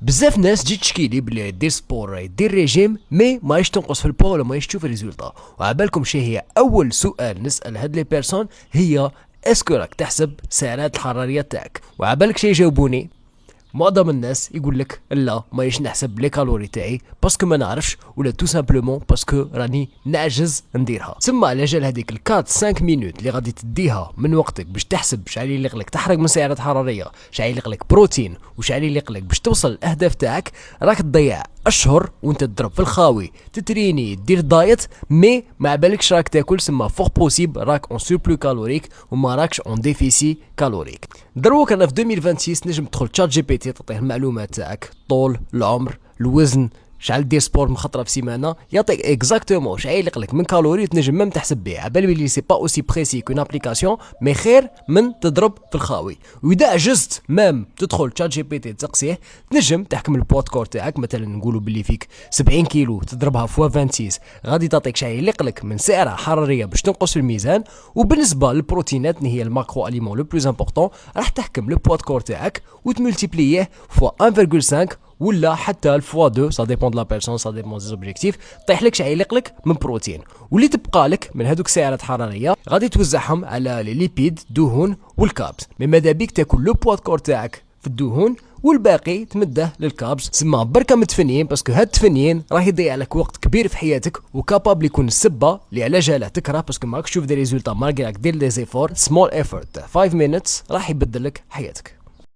بزاف ناس تجي تشكي لي بلي دير سبور دير ريجيم مي مايش تنقص في البو ولا مايش تشوف الريزولتا. وعبالكم شي هي اول سؤال نسال هاد لي بيرسون هي اسكو راك تحسب السعرات الحراريه تاعك؟ وعبالك شي يجاوبوني معظم الناس يقول لك لا مايش نحسب لي كالوري تاعي باسكو ما نعرفش ولا تو سامبلومون باسكو راني نعجز نديرها. تسمى على جال هذيك الكات 5 مينوت اللي غادي تديها من وقتك باش تحسب شحال يليق لك تحرق من سعرات حراريه، شحال يليق لك بروتين، وشحال يليق لك باش توصل الاهداف تاعك، راك تضيع اشهر وانت تضرب في الخاوي تتريني دير دايت مي ما بالكش راك تاكل. سما فوق بوسيبل راك اون سوربلو كالوريك وما راكش اون ديفيسي كالوريك. دروك انا في 2026 نجم تدخل تشات جي بي تي تعطيه المعلومات تاعك، طول، العمر، الوزن، شحال دير سبور من خطره في سيمانه، يعطيك اكزاكتومون شحال يليق لك من كالوري تنجم ميم تحسب بيه. عبالي بلي سي با اوسي بريسي كون ابليكاسيون مي خير من تضرب في الخاوي. واذا عجزت ميم تدخل تشات جي بي تي تسقسيه تنجم تحكم البواد كور تاعك. مثلا نقولوا بلي فيك 70 كيلو تضربها فوا 26 غادي تعطيك شحال يليق لك من سعره حراريه باش تنقص في الميزان. وبالنسبه للبروتينات اللي هي الماكرو اليمون لو بلوز امبورطون راح تحكم البواد كور تاعك وتملتيبليه فوا 1.5 ولا حتى الفوا 2 سا ديبون دو لا بيرسون سا ديبون دي اوبجيكتيف. طيح لك شحال يليق لك من بروتين، واللي تبقى لك من هذوك السعرات الحراريه غادي توزعهم على لي ليبيد دهون والكابس. مي ماذا بيك تاكل لو بوا كور تاعك في الدهون والباقي تمده للكابس. سما بركه متفنيين باسكو هاد التفنيين راه يضيع لك وقت كبير في حياتك وكابابل يكون السبه اللي على جاله تكره باسكو ماكش تشوف دي ريزولتا مالغري راك دير لي زيفور. سمول ايفورت 5 مينوتس راح يبدل لك حياتك.